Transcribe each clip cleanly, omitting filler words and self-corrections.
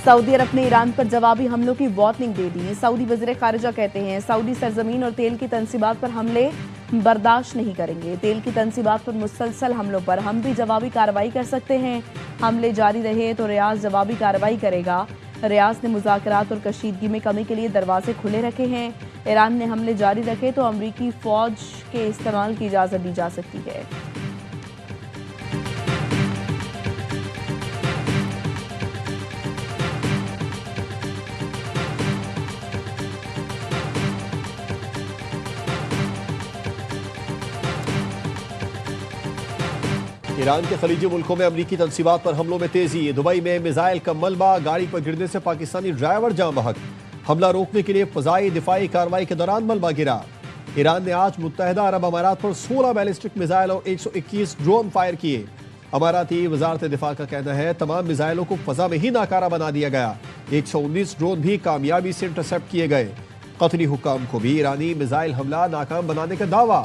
سعودی عرب نے ایران پر جوابی حملوں کی وارننگ دے دی۔ سعودی وزیر خارجہ کہتے ہیں سعودی سرزمین اور تیل کی تنصیبات پر حملے برداشت نہیں کریں گے۔ تیل کی تنصیبات پر مسلسل حملوں پر ہم بھی جوابی کارروائی کر سکتے ہیں۔ حملے جاری رہے تو ریاض جوابی کارروائی کرے گا۔ ریاض نے مذاکرات اور کشیدگی میں کمی کے لیے دروازے کھلے رکھے ہیں۔ ایران نے حملے جاری رکھے تو امریکی فوج کے استعمال کی اجازت دی جا سکتی ہے۔ ایران کے خلیجی ملکوں میں امریکی تنصیبات پر حملوں میں تیزی۔ دبئی میں میزائل کا ملبہ، گاڑی پر گرنے سے پاکستانی ڈرائیور جاں بحق۔ حملہ روکنے کے لیے فضائی دفاعی کارروائی کے دوران ملبہ گرا۔ ایران نے آج متحدہ عرب امارات پر 16 بیلسٹک میزائل اور 121 ڈرون فائر کیے۔ اماراتی وزارت دفاع کا کہنا ہے تمام میزائلوں کو فضا میں ہی ناکارہ بنا دیا گیا۔ 119 ڈرون بھی کامیابی سے انٹرسیپٹ کیے گئے۔ قطری حکام کو بھی ایرانی میزائل حملہ ناکام بنانے کا دعویٰ۔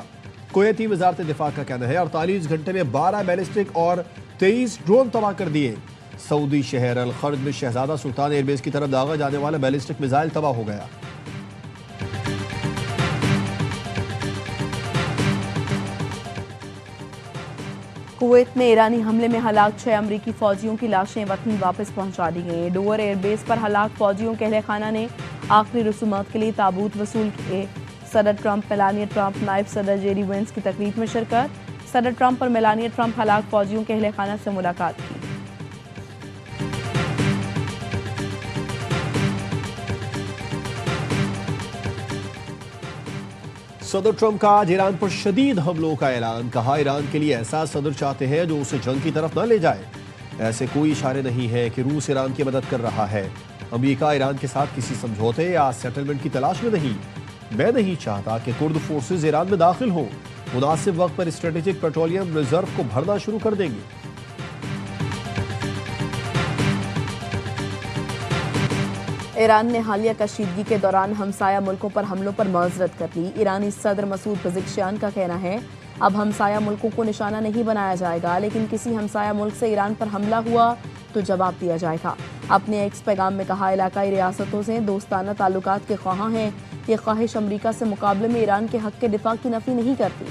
کویتی وزارت دفاع کا کہنا ہے 48 گھنٹے میں 12 بیلسٹک اور 23 ڈرون تباہ کر دیے۔ سعودی شہر الخرج میں شہزادہ سلطان ایئر بیس کی طرف داغا جانے والا بیلسٹک میزائل تباہ ہو گیا۔ کویت میں ایرانی حملے میں ہلاک 6 امریکی فوجیوں کی لاشیں وطن واپس پہنچا دی گئیں۔ ڈوور ایئر بیس پر ہلاک فوجیوں کے اہل خانہ نے آخری رسومات کے لیے تابوت وصول کیے۔ صدر ٹرمپ، میلانیا ٹرمپ، نائب صدر جیری وینس کی تقریب میں شرکت۔ صدر ٹرمپ اور میلانیا ٹرمپ ہلاک فوجیوں کے اہل خانہ سے ملاقات کی۔ صدر ٹرمپ کا آج ایران پر شدید حملوں کا اعلان۔ کہا ایران کے لیے ایسا صدر چاہتے ہیں جو اسے جنگ کی طرف نہ لے جائے۔ ایسے کوئی اشارے نہیں ہے کہ روس ایران کی مدد کر رہا ہے۔ امریکہ ایران کے ساتھ کسی سمجھوتے یا سیٹلمنٹ کی تلاش میں نہیں۔ میں نہیں چاہتا کہ کرد فورسز ایران میں داخل ہوں۔ مناسب وقت پر اسٹریٹجک پیٹرولیم ریزرو کو بھرنا شروع کر دیں گے۔ ایران نے حالیہ کشیدگی کے دوران ہمسایہ ملکوں پر حملوں پر معذرت کر لی۔ ایرانی صدر مسعود پزشکیان کا کہنا ہے اب ہمسایہ ملکوں کو نشانہ نہیں بنایا جائے گا، لیکن کسی ہمسایہ ملک سے ایران پر حملہ ہوا تو جواب دیا جائے گا۔ اپنے ایکس پیغام میں کہا علاقائی ریاستوں سے دوستانہ تعلقات کے خواہاں ہیں۔ یہ خواہش امریکہ سے مقابلے میں ایران کے حق کے دفاع کی نفی نہیں کرتی۔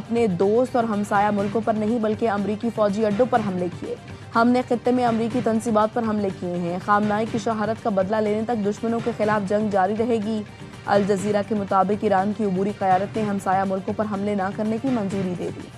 اپنے دوست اور ہمسایہ ملکوں پر نہیں بلکہ امریکی فوجی اڈوں پر حملے کیے۔ ہم نے خطے میں امریکی تنصیبات پر حملے کیے ہیں۔ خامنہئی کی شہادت کا بدلہ لینے تک دشمنوں کے خلاف جنگ جاری رہے گی۔ الجزیرہ کے مطابق ایران کی عبوری قیادت نے ہمسایہ ملکوں پر حملے نہ کرنے کی منظوری دے دی۔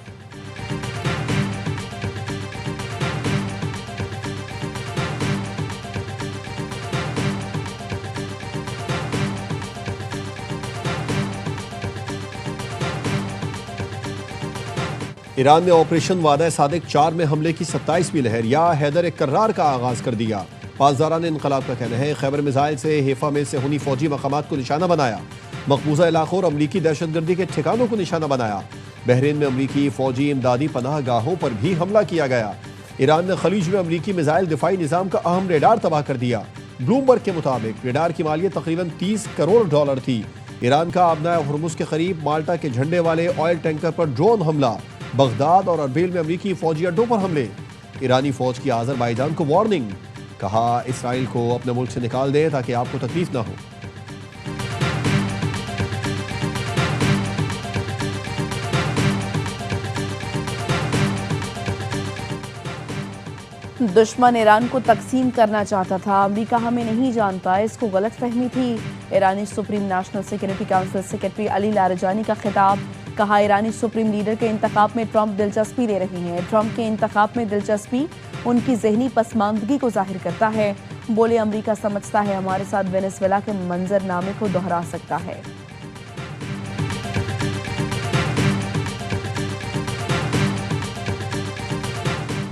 ایران نے آپریشن وعدہ صادق 4 میں حملے کی 27ویں لہر یا حیدر کرار کا آغاز کر دیا۔ پاسداران انقلاب کا کہنا ہے خیبر میزائل سے حیفا میں صہیونی فوجی مقامات کو نشانہ بنایا۔ مقبوضہ علاقوں اور امریکی دہشت گردی کے ٹھکانوں کو نشانہ بنایا۔ بحرین میں امریکی فوجی امدادی پناہ گاہوں پر بھی حملہ کیا گیا۔ ایران نے خلیج میں امریکی میزائل دفاعی نظام کا اہم ریڈار تباہ کر دیا۔ بلومبرگ کے مطابق ریڈار کی مالیت تقریباً $30 کروڑ تھی۔ ایران کا آبنائے ہرمز کے قریب مالٹا کے جھنڈے والے آئل ٹینکر پر ڈرون حملہ۔ بغداد اور اربیل میں امریکی فوجی اڈوں پر حملے۔ ایرانی فوج کی آذربائیجان کو وارننگ۔ کہا اسرائیل کو اپنے ملک سے نکال دیں تاکہ آپ کو تکلیف نہ ہو۔ دشمن ایران کو تقسیم کرنا چاہتا تھا، امریکہ ہمیں نہیں جانتا، اس کو غلط فہمی تھی۔ ایرانی supreme national security council secretary Ali Larijani کا خطاب۔ کہا ایرانی سپریم لیڈر کے انتخاب میں ٹرمپ دلچسپی لے رہے ہیں۔ ٹرمپ کے انتخاب میں دلچسپی ان کی ذہنی پسماندگی کو ظاہر کرتا ہے۔ بولے امریکہ سمجھتا ہے ہمارے ساتھ وینزویلا کے منظر نامے کو دہرا سکتا ہے۔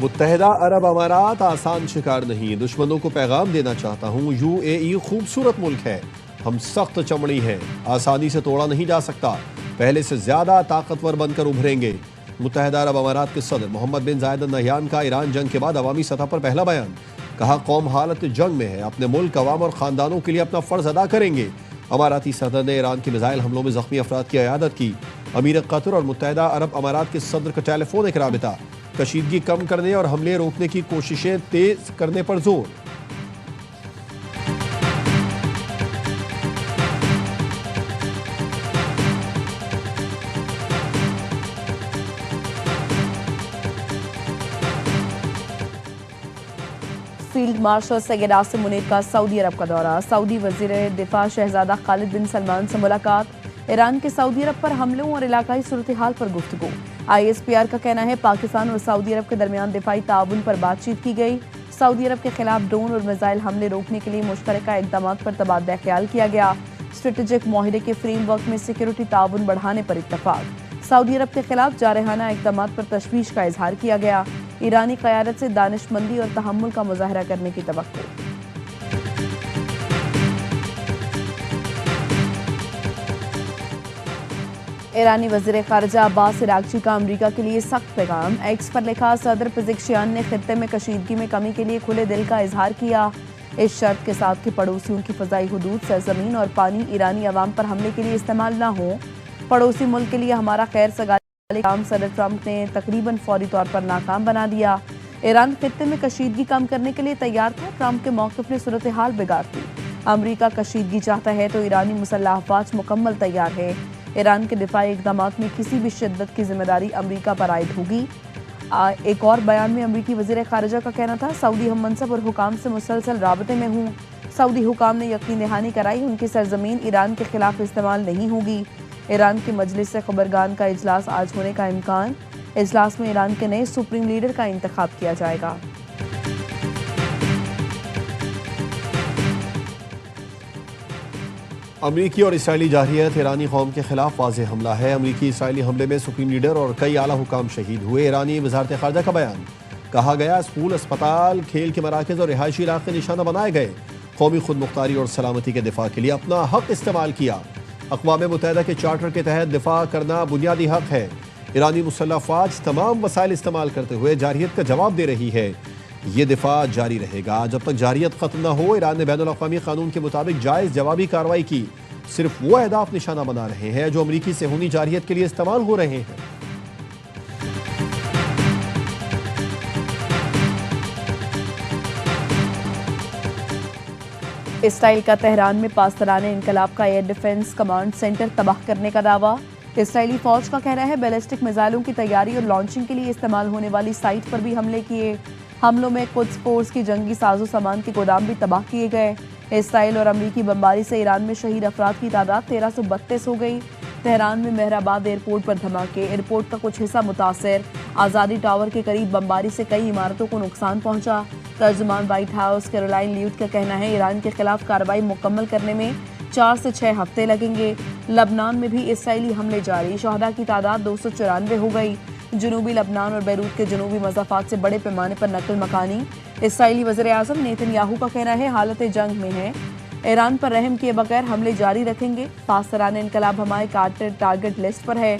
متحدہ عرب امارات آسان شکار نہیں، دشمنوں کو پیغام دینا چاہتا ہوں UAE خوبصورت ملک ہے، ہم سخت چمڑی ہیں، آسانی سے توڑا نہیں جا سکتا، پہلے سے زیادہ طاقتور بن کر ابھریں گے۔ متحدہ عرب امارات کے صدر محمد بن زائد ال نہیان کا ایران جنگ کے بعد عوامی سطح پر پہلا بیان۔ کہا قوم حالت جنگ میں ہے، اپنے ملک، عوام اور خاندانوں کے لیے اپنا فرض ادا کریں گے۔ اماراتی صدر نے ایران کی میزائل حملوں میں زخمی افراد کی عیادت کی۔ امیر قطر اور متحدہ عرب امارات کے صدر کا ٹیلی فونک رابطہ، کشیدگی کم کرنے اور حملے روکنے کی کوششیں تیز کرنے پر زور۔ فیلڈ مارشل سید عاصم منیر کا سعودی عرب کا دورہ، سعودی وزیر دفاع شہزادہ خالد بن سلمان سے ملاقات، ایران کے سعودی عرب پر حملوں اور علاقائی صورتحال پر گفتگو۔ ISPR کا کہنا ہے پاکستان اور سعودی عرب کے درمیان دفاعی تعاون پر بات چیت کی گئی، سعودی عرب کے خلاف ڈرون اور میزائل حملے روکنے کے لیے مشترکہ اقدامات پر تبادلہ خیال کیا گیا، اسٹریٹجک معاہدے کے فریم ورک میں سیکیورٹی تعاون بڑھانے پر اتفاق، سعودی عرب کے خلاف جارحانہ اقدامات پر تشویش کا اظہار کیا گیا، ایرانی قیادت سے دانش مندی اور تحمل کا مظاہرہ کرنے کی توقع۔ ایرانی وزیر خارجہ عباس عراقچی کا امریکہ کے لیے سخت پیغام، ایکس پر لکھا صدر پزیکشیان نے خطے میں کشیدگی میں کمی کے لیے کھلے دل کا اظہار کیا، اس شرط کے ساتھ کہ پڑوسیوں کی فضائی حدود، سرزمین اور پانی ایرانی عوام پر حملے کے لیے استعمال نہ ہوں، پڑوسی ملک کے لیے ہمارا خیر سگالی کام صدر ٹرمپ نے تقریباً فوری طور پر ناکام بنا دیا، ایران خطے میں کشیدگی کم کرنے کے لیے تیار تھا، ٹرمپ کے موقف نے صورتحال بگاڑ دی، امریکہ کشیدگی چاہتا ہے تو ایرانی مسلح افواج مکمل تیار ہے، ایران کے دفاعی اقدامات میں کسی بھی شدت کی ذمہ داری امریکہ پر عائد ہوگی۔ ایک اور بیان میں امریکی وزیر خارجہ کا کہنا تھا سعودی ہم منصب اور حکام سے مسلسل رابطے میں ہوں، سعودی حکام نے یقین دہانی کرائی ان کی سرزمین ایران کے خلاف استعمال نہیں ہوگی، ایران کی مجلس خبرگان کا اجلاس آج ہونے کا امکان، اجلاس میں ایران کے نئے سپریم لیڈر کا انتخاب کیا جائے گا۔ امریکی اور اسرائیلی جارحیت ایرانی قوم کے خلاف واضح حملہ ہے، امریکی اسرائیلی حملے میں سپریم لیڈر اور کئی اعلیٰ حکام شہید ہوئے، ایرانی وزارت خارجہ کا بیان، کہا گیا اسکول، اسپتال، کھیل کے مراکز اور رہائشی علاقے نشانہ بنائے گئے، قومی خود مختاری اور سلامتی کے دفاع کے لیے اپنا حق استعمال کیا، اقوام متحدہ کے چارٹر کے تحت دفاع کرنا بنیادی حق ہے، ایرانی مسلح افواج تمام وسائل استعمال کرتے ہوئے جارحیت کا جواب دے رہی ہے، یہ دفاع جاری رہے گا جب تک جارحیت ختم نہ ہو، ایران نے بین الاقوامی قانون کے مطابق جائز جوابی کارروائی کی، صرف وہ اہداف نشانہ بنا رہے ہیں جو امریکی صہیونی جارحیت کے لیے استعمال ہو رہے ہیں۔ اسرائیل کا تہران میں پاسداران انقلاب کا ایئر ڈیفنس کمانڈ سینٹر تباہ کرنے کا دعویٰ، اسرائیلی فوج کا کہنا ہے بیلسٹک میزائلوں کی تیاری اور لانچنگ کے لیے استعمال ہونے والی سائٹ پر بھی حملے کیے، حملوں میں قدس فورس کی جنگی ساز و سامان کے گودام بھی تباہ کیے گئے، اسرائیل اور امریکی بمباری سے ایران میں شہید افراد کی تعداد 1332 ہو گئی، تہران میں مہرآباد ایئرپورٹ پر دھماکے، ایئرپورٹ کا کچھ حصہ متاثر، آزادی ٹاور کے قریب بمباری سے کئی عمارتوں کو نقصان پہنچا، ترجمان وائٹ ہاؤس کیرولائن لیوٹ کا کہنا ہے ایران کے خلاف کارروائی مکمل کرنے میں 4 سے 6 ہفتے لگیں گے، لبنان میں بھی اسرائیلی حملے جاری، شہداء کی تعداد 294 ہو گئی، جنوبی لبنان اور بیروت کے جنوبی مضافات سے بڑے پیمانے پر نقل مکانی، اسرائیلی وزیر اعظم نیتن یاہو کا کہنا ہے حالت جنگ میں ہے، ایران پر رحم کیے بغیر حملے جاری رکھیں گے، پاسداران انقلاب ہمارے ٹارگٹ لسٹ پر ہے،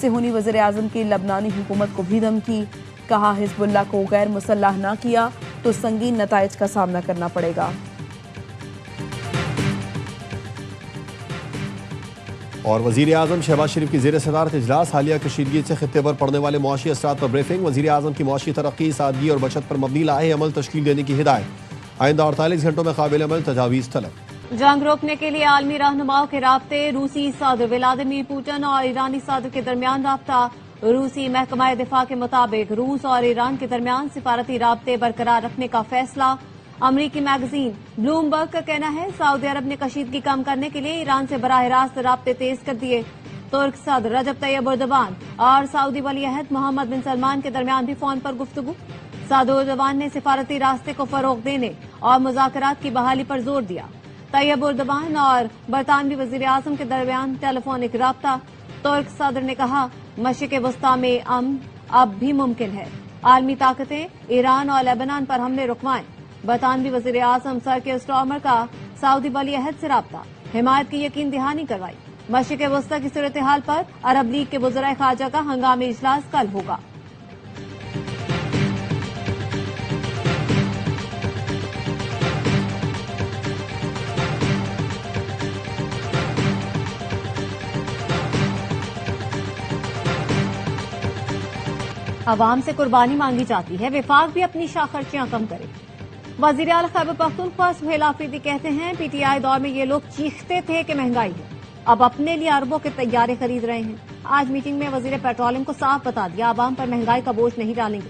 صہیونی وزیر اعظم کی لبنانی حکومت کو بھی دھمکی، کہا حزب اللہ کو غیر مسلح نہ کیا تو سنگین نتائج کا سامنا کرنا پڑے گا۔ اور وزیر اعظم شہباز شریف کی زیر صدارت اجلاس، حالیہ کشیدگی سے خطے پر پڑنے والے معاشی اثرات پر بریفنگ، وزیر اعظم کی معاشی ترقی، سادگی اور بچت پر مبنی لاہے عمل تشکیل دینے کی ہدایت، آئندہ 48 گھنٹوں میں قابل عمل تجاویز طلب۔ جنگ روکنے کے لیے عالمی رہنماؤں کے رابطے، روسی صدر ولادیمیر پوٹن اور ایرانی صدر کے درمیان رابطہ، روسی محکمہ دفاع کے مطابق روس اور ایران کے درمیان سفارتی رابطے برقرار رکھنے کا فیصلہ، امریکی میگزین بلومبرگ کا کہنا ہے سعودی عرب نے کشیدگی کم کرنے کے لیے ایران سے براہ راست رابطے تیز کر دیے، ترک صدر رجب طیب اردوان اور سعودی ولی عہد محمد بن سلمان کے درمیان بھی فون پر گفتگو، صدر اردوان نے سفارتی راستے کو فروغ دینے اور مذاکرات کی بحالی پر زور دیا، طیب اردوان اور برطانوی وزیر اعظم کے درمیان ٹیلی فونک رابطہ، ترک صدر نے کہا مشرق وسطی میں امن اب بھی ممکن ہے، عالمی طاقتیں ایران اور لیبنان پر حملے رکوائیں، برطانوی وزیر اعظم سر کیئر سٹارمر کا سعودی ولی عہد سے رابطہ، حمایت کی یقین دہانی کروائی، مشرق وسطی کی صورتحال پر عرب لیگ کے وزرائے خارجہ کا ہنگامی اجلاس کل ہوگا۔ عوام سے قربانی مانگی جاتی ہے، وفاق بھی اپنی شاہ خرچیاں کم کرے، وزیر اعلی خیبر پختونخوا سہیل آفریدی کہتے ہیں پی ٹی آئی دور میں یہ لوگ چیختے تھے کہ مہنگائی ہے، اب اپنے لیے اربوں کے طیارے خرید رہے ہیں، آج میٹنگ میں وزیر پیٹرولیم کو صاف بتا دیا عوام پر مہنگائی کا بوجھ نہیں ڈالیں گے،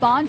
5,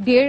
1.5